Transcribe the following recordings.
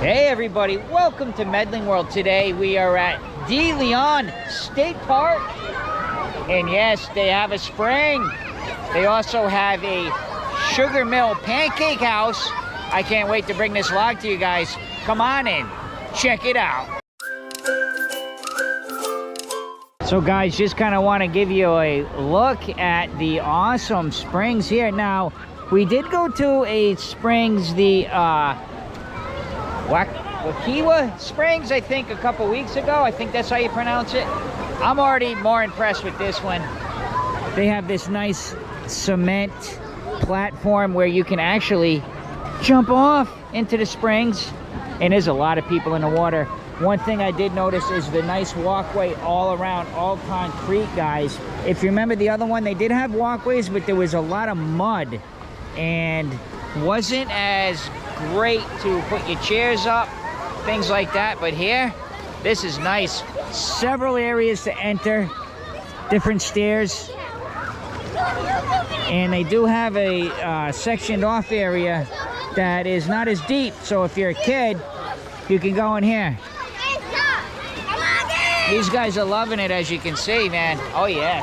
Hey everybody, welcome to Medling World. Today we are at De Leon State Park. And yes, they have a spring. They also have a sugar mill pancake house. I can't wait to bring this vlog to you guys. Come on in, check it out. So guys, just kind of want to give you a look at the awesome springs here. Now, we did go to a springs, the Wakiwa Springs, I think, a couple weeks ago. I think that's how you pronounce it. I'm already more impressed with this one. They have this nice cement platform where you can actually jump off into the springs, and there's a lot of people in the water. One thing I did notice is the nice walkway all around, all concrete, guys. If you remember the other one, they did have walkways, but there was a lot of mud and wasn't as great to put your chairs up, things like that. But here, this is nice. Several areas to enter, different stairs, and they do have a sectioned off area that is not as deep, so if you're a kid, you can go in here. These guys are loving it, as you can see, man. Oh yeah.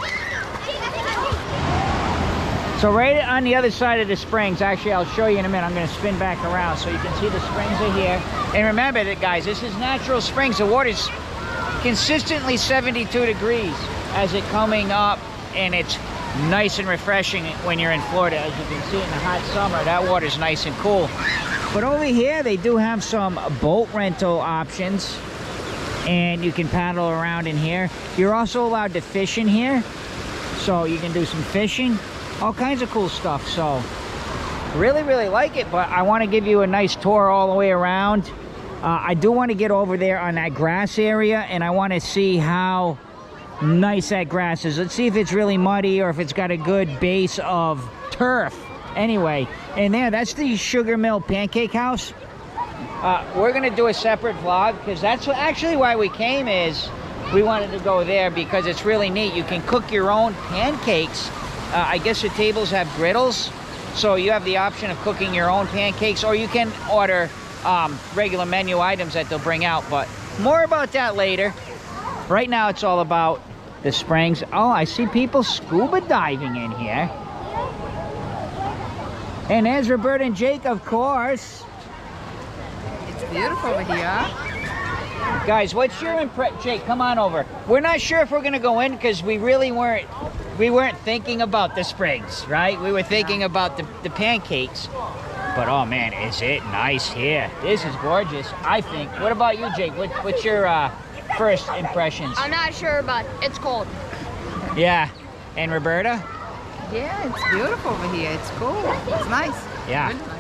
So right on the other side of the springs, actually I'll show you in a minute. I'm going to spin back around so you can see the springs are here. And remember that, guys, this is natural springs. The water's consistently 72 degrees as it coming up, and it's nice and refreshing when you're in Florida. As you can see, in the hot summer, that water's nice and cool. But over here, they do have some boat rental options, and you can paddle around in here. You're also allowed to fish in here, so you can do some fishing. All kinds of cool stuff. So really like it, but I want to give you a nice tour all the way around. I do want to get over there on that grass area, and I want to see how nice that grass is. Let's see if it's really muddy or if it's got a good base of turf. Anyway, and there, that's the sugar mill pancake house. We're gonna do a separate vlog because that's actually why we came. Is we wanted to go there because it's really neat. You can cook your own pancakes. I guess the tables have griddles, so you have the option of cooking your own pancakes, or you can order regular menu items that they'll bring out, but more about that later. Right now it's all about the springs. Oh, I see people scuba diving in here. And there's Roberta and Jake, of course. It's beautiful over here. Guys, what's your impression? Jake, come on over. We're not sure if we're gonna go in because we really weren't thinking about the springs, right? We were thinking about the pancakes. But oh man, is it nice here. This is gorgeous, I think. What about you, Jake? What's your first impressions? I'm not sure, but it's cold. Yeah. And Roberta? Yeah, it's beautiful over here. It's cool. It's nice. Yeah. Really nice.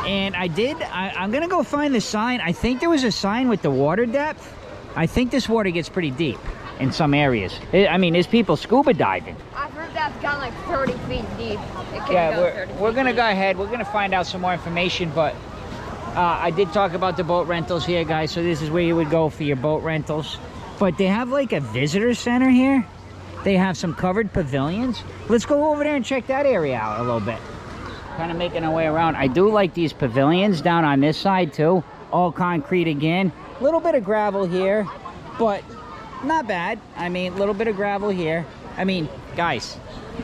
And I'm gonna go find the sign. I think there was a sign with the water depth. I think this water gets pretty deep in some areas. I mean, there's people scuba diving. I've heard that's gone like 30 feet deep. It can Yeah, go 30 we're feet gonna deep. go ahead. We're gonna find out some more information, but I did talk about the boat rentals here, guys. So this is where you would go for your boat rentals. But they have like a visitor center here. They have some covered pavilions. Let's go over there and check that area out a little bit. Kind of making our way around. I do like these pavilions down on this side too. All concrete again. A little bit of gravel here, but not bad. I mean, a little bit of gravel here. I mean, guys,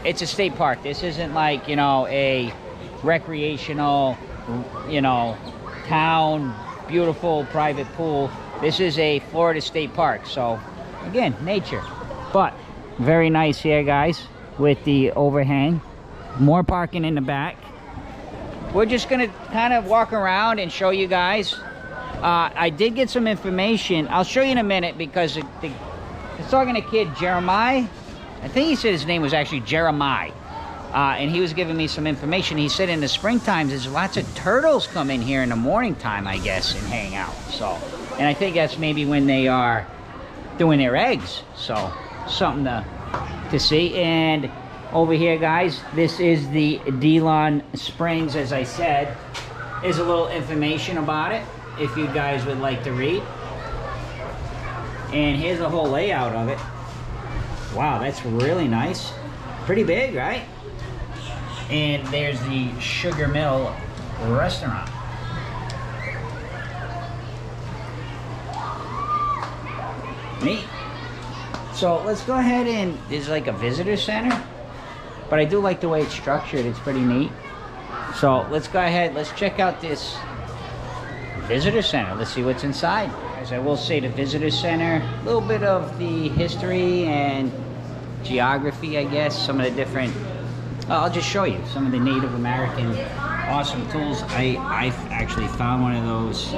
it's a state park. This isn't like, you know, a recreational, you know, town, beautiful private pool. This is a Florida state park. So again, nature. But very nice here, guys, with the overhang. More parking in the back. We're just gonna kind of walk around and show you guys. I did get some information. I'll show you in a minute because I was talking to a kid, Jeremiah. I think he said his name was actually Jeremiah. And he was giving me some information. He said in the springtime, there's lots of turtles come in here in the morning time, I guess, and hang out. So, and I think that's maybe when they are doing their eggs. So, something to see. And over here, guys, this is the De Leon Springs, as I said. There's a little information about it if you guys would like to read. And here's the whole layout of it. Wow, that's really nice. Pretty big, right? And there's the Sugar Mill restaurant. Neat. So let's go ahead and, there's like a visitor center, but I do like the way it's structured. It's pretty neat. So let's go ahead, let's check out this visitor center. Let's see what's inside. As I will say, the visitor center, a little bit of the history and geography, I guess, some of the different, I'll just show you some of the Native American awesome tools. I actually found one of those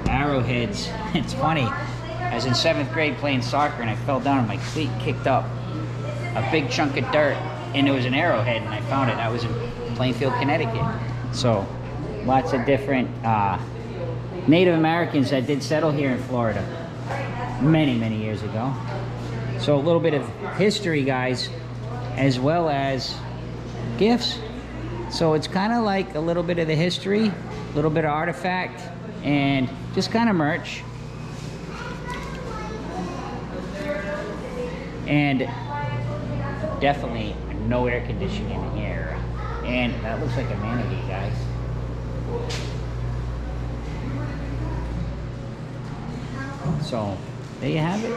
arrowheads. It's funny, I was in 7th grade playing soccer and I fell down and my cleat kicked up a big chunk of dirt and it was an arrowhead and I found it. I was in Plainfield, Connecticut. So lots of different Native Americans that did settle here in Florida many years ago. So a little bit of history, guys, as well as gifts. So it's kind of like a little bit of the history, a little bit of artifact, and just kind of merch. And definitely no air conditioning in here. And that looks like a manatee, guys. So there you have it.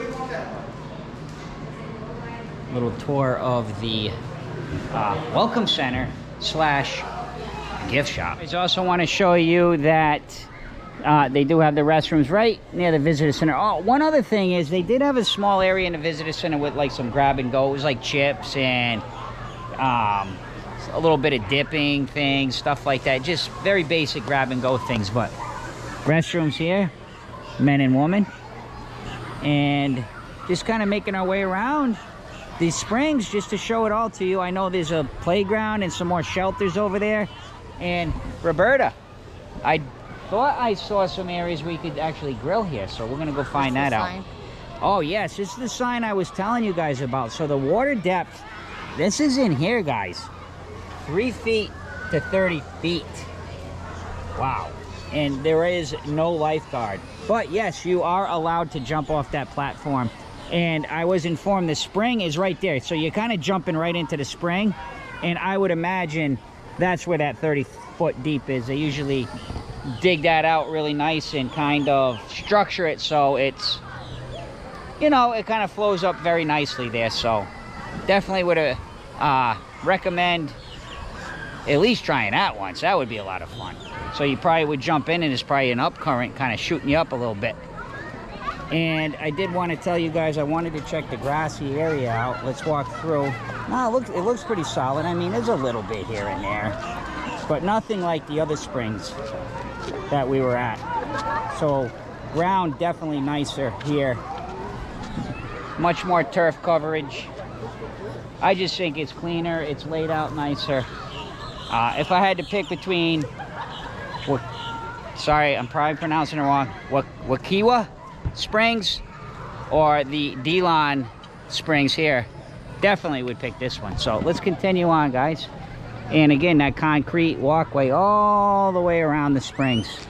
Little tour of the welcome center slash gift shop. I also want to show you that they do have the restrooms right near the visitor center. Oh, one other thing is they did have a small area in the visitor center with like some grab and go. It was like chips and a little bit of dipping things, stuff like that. Just very basic grab and go things. But restrooms here, men and women. And just kind of making our way around these springs just to show it all to you. I know there's a playground and some more shelters over there. And Roberta, I thought I saw some areas where you could actually grill here, so we're gonna go find that out. Sign? Oh yes, this is the sign I was telling you guys about. So the water depth, this is in here, guys, 3 feet to 30 feet. Wow. And there is no lifeguard, but yes, you are allowed to jump off that platform. And I was informed the spring is right there, so you're kind of jumping right into the spring, and I would imagine that's where that 30-foot deep is. They usually dig that out really nice and kind of structure it so it's, you know, it kind of flows up very nicely there. So definitely would recommend at least trying that once. That would be a lot of fun. So you probably would jump in and it's probably an up current kind of shooting you up a little bit. And I did want to tell you guys, I wanted to check the grassy area out. Let's walk through. No, it looks pretty solid. I mean, there's a little bit here and there, but nothing like the other springs that we were at. So ground definitely nicer here. Much more turf coverage. I just think it's cleaner. It's laid out nicer. If I had to pick between, sorry, I'm probably pronouncing it wrong, Wakiwa Springs or the Delon Springs here, definitely would pick this one. So let's continue on, guys. And again, that concrete walkway all the way around the springs.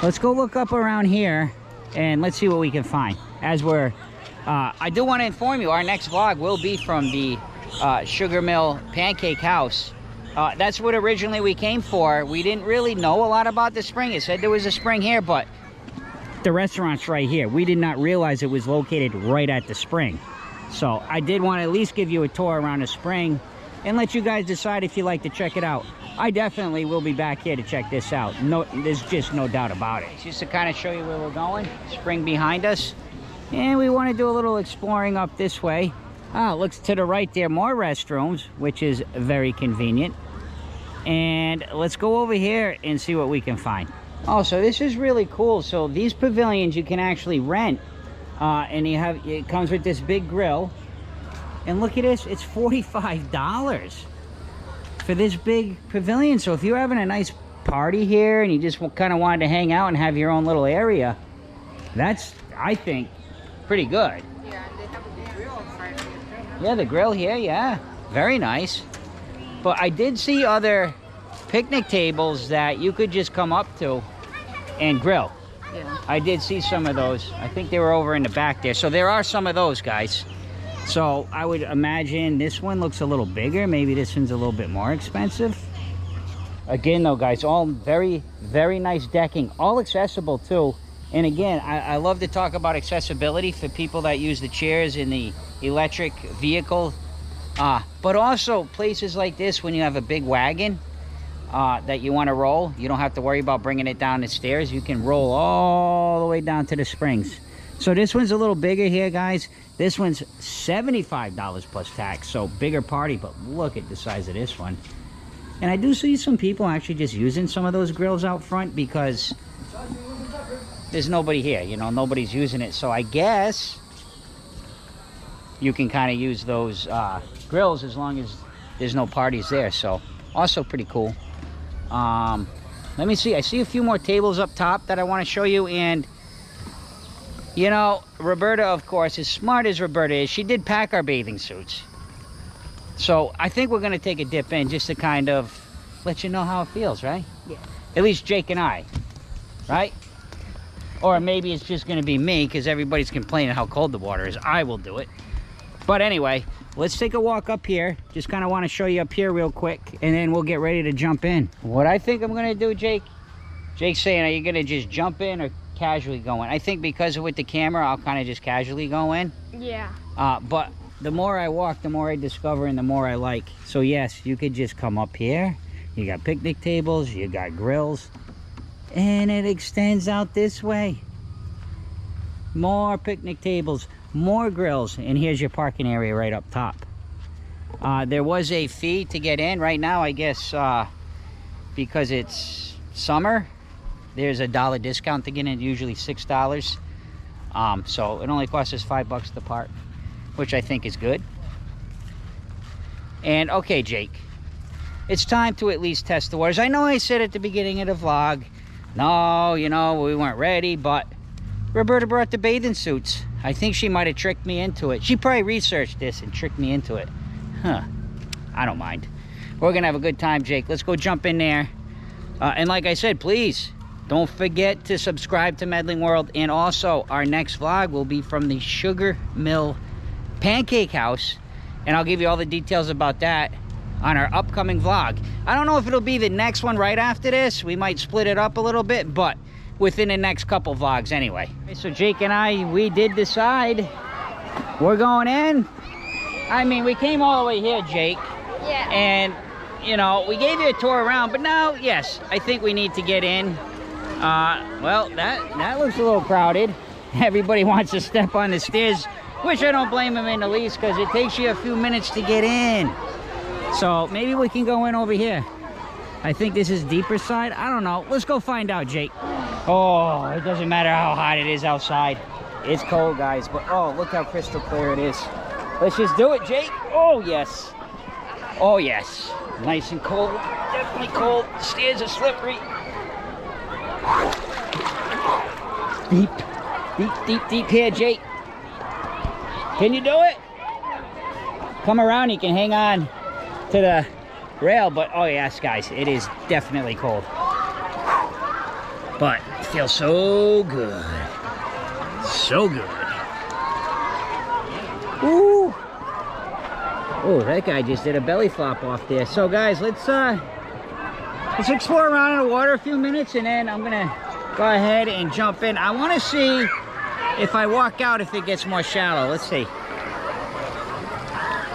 Let's go look up around here and let's see what we can find. As we're, I do want to inform you, our next vlog will be from the Sugar Mill Pancake House. That's what originally we came for. We didn't really know a lot about the spring. It said there was a spring here, but the restaurant's right here. We did not realize it was located right at the spring. So I did want to at least give you a tour around the spring and let you guys decide if you like to check it out. I definitely will be back here to check this out. No, there's just no doubt about it. Just to kind of show you where we're going. Spring behind us. And we want to do a little exploring up this way. Looks to the right there, more restrooms, which is very convenient. And let's go over here and see what we can find. Oh, so this is really cool. So these pavilions you can actually rent. And it comes with this big grill. And look at this, it's $45 for this big pavilion. So if you're having a nice party here and you just kind of wanted to hang out and have your own little area, that's, I think, pretty good. Yeah, and they have a grill inside here too. Yeah, the grill here, yeah, very nice. But I did see other picnic tables that you could just come up to and grill. Yeah. I did see some of those. I think they were over in the back there. So there are some of those, guys. So I would imagine this one looks a little bigger. Maybe this one's a little bit more expensive. Again though, guys, all very, very nice decking. All accessible too. And again, I love to talk about accessibility for people that use the chairs in the electric vehicle. But also places like this, when you have a big wagon that you want to roll, you don't have to worry about bringing it down the stairs. You can roll all the way down to the springs. So this one's a little bigger here, guys. This one's $75 plus tax, so bigger party, but look at the size of this one. And I do see some people actually just using some of those grills out front because there's nobody here, you know, nobody's using it. So I guess you can kind of use those grills as long as there's no parties there. So also pretty cool. Let me see, I see a few more tables up top that I want to show you. And you know, Roberta, of course, as smart as Roberta is, she did pack our bathing suits. So I think we're going to take a dip in just to kind of let you know how it feels, right? Yeah. At least Jake and I, right? Or maybe it's just going to be me because everybody's complaining how cold the water is. I will do it. But anyway, let's take a walk up here. Just kind of want to show you up here real quick, and then we'll get ready to jump in. What I think I'm going to do, Jake, Jake's saying, are you going to just jump in or casually go in? I think because with the camera, I'll kind of just casually go in. Yeah. But the more I walk, the more I discover and the more I like. So yes, you could just come up here. You got picnic tables, you got grills, and it extends out this way. More picnic tables, more grills, and here's your parking area right up top. There was a fee to get in. Right now, I guess because it's summer, there's a $1 discount to get in, usually $6. So it only costs us $5 to park, which I think is good. And okay, Jake, it's time to at least test the waters. I know I said at the beginning of the vlog, no, you know, we weren't ready, but Roberta brought the bathing suits. I think she might have tricked me into it. She probably researched this and tricked me into it. Huh, I don't mind. We're gonna have a good time, Jake. Let's go jump in there. And like I said, please don't forget to subscribe to Medling World. And also, our next vlog will be from the Sugar Mill Pancake House. And I'll give you all the details about that on our upcoming vlog. I don't know if it'll be the next one right after this. We might split it up a little bit, but within the next couple vlogs anyway. So Jake and I, we did decide we're going in. I mean, we came all the way here, Jake. Yeah. And, you know, we gave you a tour around, but now, yes, I think we need to get in. Well, that looks a little crowded. Everybody wants to step on the stairs, which I don't blame them in the least because it takes you a few minutes to get in. So maybe we can go in over here. I think this is deeper side. I don't know. Let's go find out, Jake. Oh, it doesn't matter how hot it is outside. It's cold, guys, but oh, look how crystal clear it is. Let's just do it, Jake. Oh, yes. Oh, yes. Nice and cold. Definitely cold. Stairs are slippery. Deep, deep, deep, deep here, Jake. Can you do it? Come around, you can hang on to the rail, but oh yes, guys, it is definitely cold. But it feels so good. So good. Ooh. Oh, that guy just did a belly flop off there. So guys, let's explore around in the water a few minutes, and then I'm gonna go ahead and jump in. I want to see if I walk out if it gets more shallow. Let's see.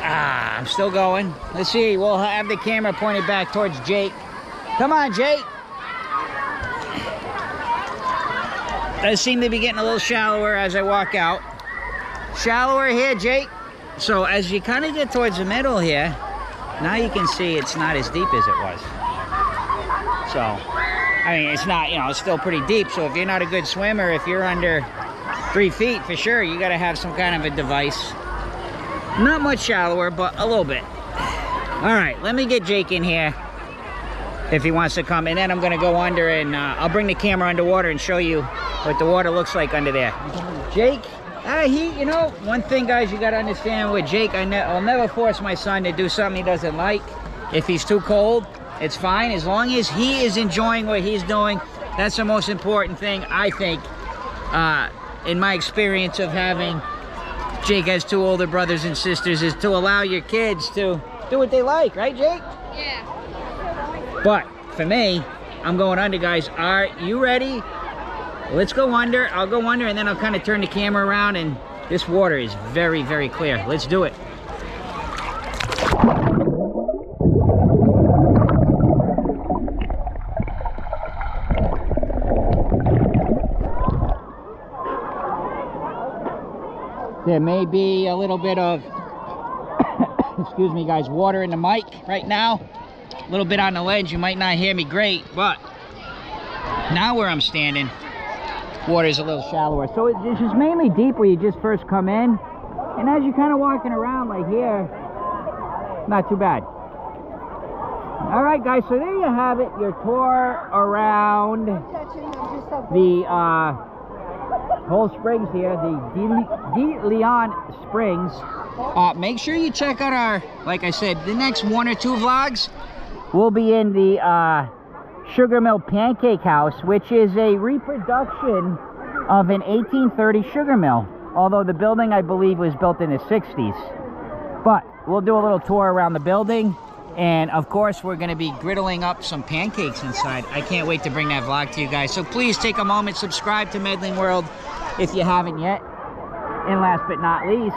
I'm still going. Let's see. We'll have the camera pointed back towards Jake. Come on, Jake. Does seem to be getting a little shallower as I walk out. Shallower here, Jake. So as you kind of get towards the middle here, now you can see it's not as deep as it was. So, I mean, it's not, you know, it's still pretty deep. So if you're not a good swimmer, if you're under 3 feet, for sure, you got to have some kind of a device. Not much shallower, but a little bit. All right, let me get Jake in here if he wants to come, and then I'm gonna go under and I'll bring the camera underwater and show you what the water looks like under there. Jake, you know, one thing, guys, you gotta understand with Jake, I'll never force my son to do something he doesn't like. If he's too cold, it's fine. As long as he is enjoying what he's doing, that's the most important thing, I think, in my experience of having Jake has 2 older brothers and sisters, is to allow your kids to do what they like, right, Jake? Yeah. But for me, I'm going under, guys. Are you ready Let's go under. I'll go under and then I'll kind of turn the camera around, and this water is very, very clear. Let's do it. There may be a little bit of, excuse me guys, water in the mic right now. A little bit on the ledge. You might not hear me great, but now where I'm standing, water is a little shallower. So this is mainly deep where you just first come in. And as you're kind of walking around like here, not too bad. All right, guys, so there you have it. Your tour around the whole springs here, the De Leon Springs. Make sure you check out our, like I said, the next 1 or 2 vlogs will be in the Sugar Mill Pancake House, which is a reproduction of an 1830 sugar mill. Although the building, I believe, was built in the 60s. But we'll do a little tour around the building. And of course, we're going to be griddling up some pancakes inside. I can't wait to bring that vlog to you guys. So please take a moment, subscribe to Medling World if you haven't yet. And last but not least,